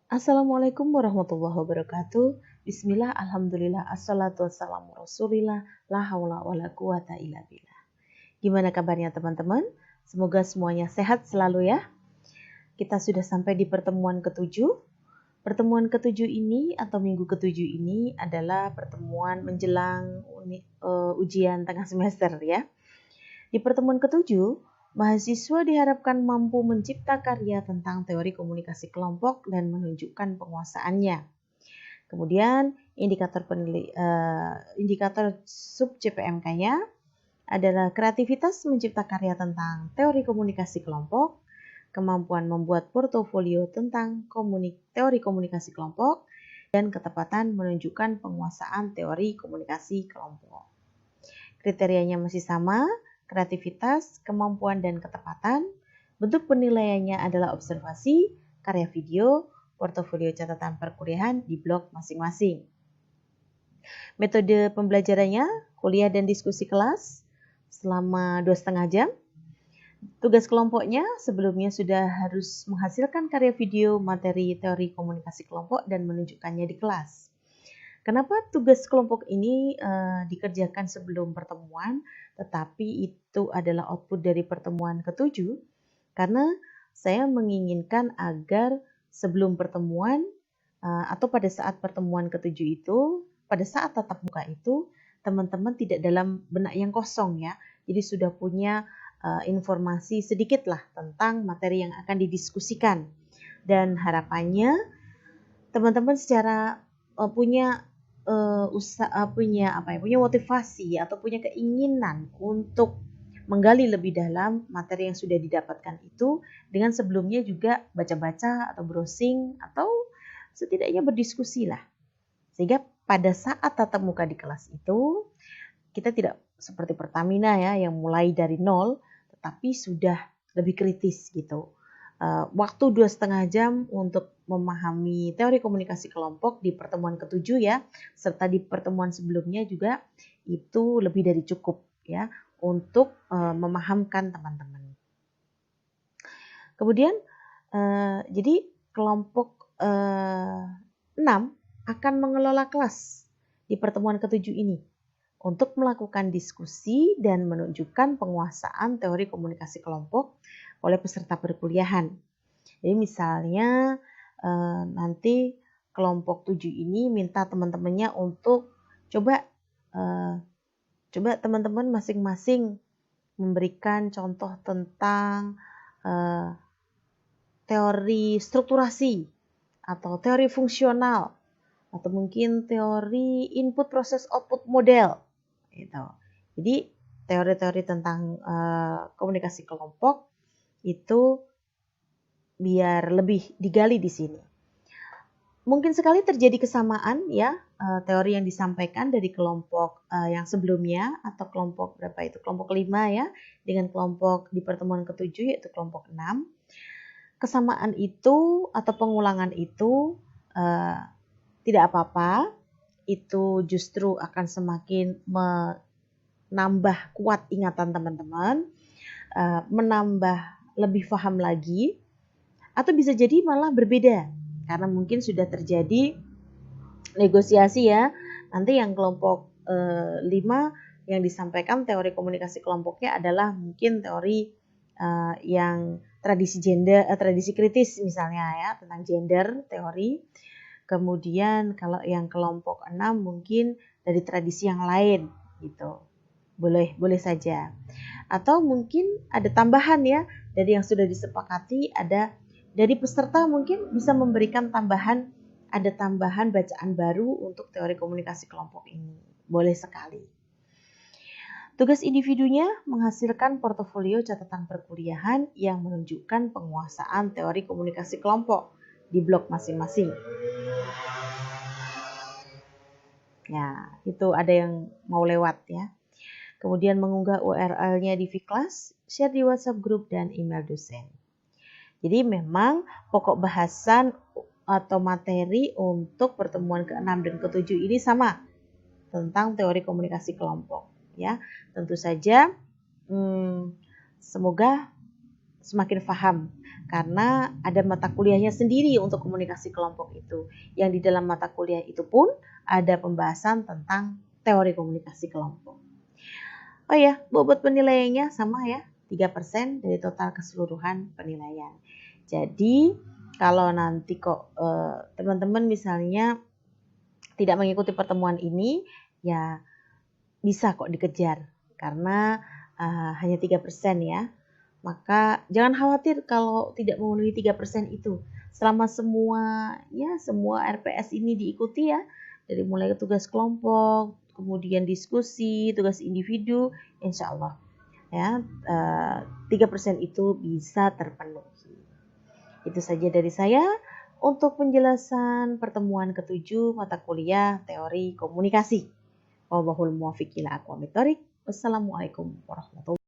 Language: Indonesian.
Assalamualaikum warahmatullahi wabarakatuh. Bismillah, alhamdulillah, assalatu wassalamu rasulillah, la haula wa la quwata illa billah. Gimana kabarnya teman-teman? Semoga semuanya sehat selalu ya. Kita sudah sampai di pertemuan ketujuh. Pertemuan ketujuh ini atau minggu ketujuh ini adalah pertemuan menjelang ujian tengah semester ya. Di pertemuan ketujuh, mahasiswa diharapkan mampu mencipta karya tentang teori komunikasi kelompok dan menunjukkan penguasaannya. Kemudian indikator sub CPMK-nya adalah kreativitas mencipta karya tentang teori komunikasi kelompok, kemampuan membuat portofolio tentang teori komunikasi kelompok, dan ketepatan menunjukkan penguasaan teori komunikasi kelompok. Kriterianya masih sama, kreativitas, kemampuan, dan ketepatan. Bentuk penilaiannya adalah observasi, karya video, portofolio catatan perkuliahan di blog masing-masing. Metode pembelajarannya, kuliah dan diskusi kelas selama 2,5 jam. Tugas kelompoknya sebelumnya sudah harus menghasilkan karya video materi teori komunikasi kelompok dan menunjukkannya di kelas. Kenapa tugas kelompok ini dikerjakan sebelum pertemuan, tetapi itu adalah output dari pertemuan ketujuh? Karena saya menginginkan agar sebelum pertemuan atau pada saat pertemuan ketujuh itu, pada saat tatap muka itu, teman-teman tidak dalam benak yang kosong ya. Jadi sudah punya informasi sedikit lah tentang materi yang akan didiskusikan. Dan harapannya teman-teman secara punya punya motivasi atau punya keinginan untuk menggali lebih dalam materi yang sudah didapatkan itu dengan sebelumnya juga baca-baca atau browsing atau setidaknya berdiskusi lah. Sehingga pada saat tatap muka di kelas itu kita tidak seperti Pertamina ya yang mulai dari nol tetapi sudah lebih kritis gitu. Waktu 2,5 jam untuk memahami teori komunikasi kelompok di pertemuan ketujuh ya, serta di pertemuan sebelumnya juga itu lebih dari cukup ya untuk memahamkan teman-teman. Kemudian jadi kelompok 6 akan mengelola kelas di pertemuan ketujuh ini untuk melakukan diskusi dan menunjukkan penguasaan teori komunikasi kelompok oleh peserta perkuliahan. Jadi misalnya nanti kelompok 7 ini minta teman-temannya untuk coba teman-teman masing-masing memberikan contoh tentang teori strukturasi atau teori fungsional atau mungkin teori input proses output model gitu. Jadi teori-teori tentang komunikasi kelompok itu biar lebih digali di sini. Mungkin sekali terjadi kesamaan ya teori yang disampaikan dari kelompok yang sebelumnya atau kelompok berapa itu? Kelompok 5 ya dengan kelompok di pertemuan ketujuh yaitu kelompok 6. Kesamaan itu atau pengulangan itu tidak apa-apa. Itu justru akan semakin menambah kuat ingatan teman-teman, menambah lebih paham lagi, atau bisa jadi malah berbeda karena mungkin sudah terjadi negosiasi ya. Nanti yang kelompok 5 yang disampaikan teori komunikasi kelompoknya adalah mungkin teori yang tradisi kritis misalnya ya, tentang gender teori. Kemudian kalau yang kelompok 6 mungkin dari tradisi yang lain gitu. Boleh saja. Atau mungkin ada tambahan ya dari yang sudah disepakati, ada dari peserta mungkin bisa memberikan tambahan bacaan baru untuk teori komunikasi kelompok ini. Boleh sekali. Tugas individunya menghasilkan portofolio catatan perkuliahan yang menunjukkan penguasaan teori komunikasi kelompok di blog masing-masing. Ya, itu ada yang mau lewat ya. Kemudian mengunggah URL-nya di Vclass, share di WhatsApp group dan email dosen. Jadi memang pokok bahasan atau materi untuk pertemuan ke-6 dan ke-7 ini sama tentang teori komunikasi kelompok ya. Tentu saja semoga semakin paham karena ada mata kuliahnya sendiri untuk komunikasi kelompok itu. Yang di dalam mata kuliah itu pun ada pembahasan tentang teori komunikasi kelompok. Oh ya, bobot penilaiannya sama ya, 3% dari total keseluruhan penilaian. Jadi kalau nanti kok teman-teman misalnya tidak mengikuti pertemuan ini, ya bisa kok dikejar karena hanya 3% ya. Maka jangan khawatir kalau tidak memenuhi 3% itu. Selama semua RPS ini diikuti ya, dari mulai tugas kelompok, kemudian diskusi, tugas individu, insya Allah ya 3% itu bisa terpenuhi. Itu saja dari saya untuk penjelasan pertemuan ke-7 mata kuliah teori komunikasi. Wallahul muwaffiq ila aqwamit thoriq. Wassalamualaikum warahmatullahi wabarakatuh.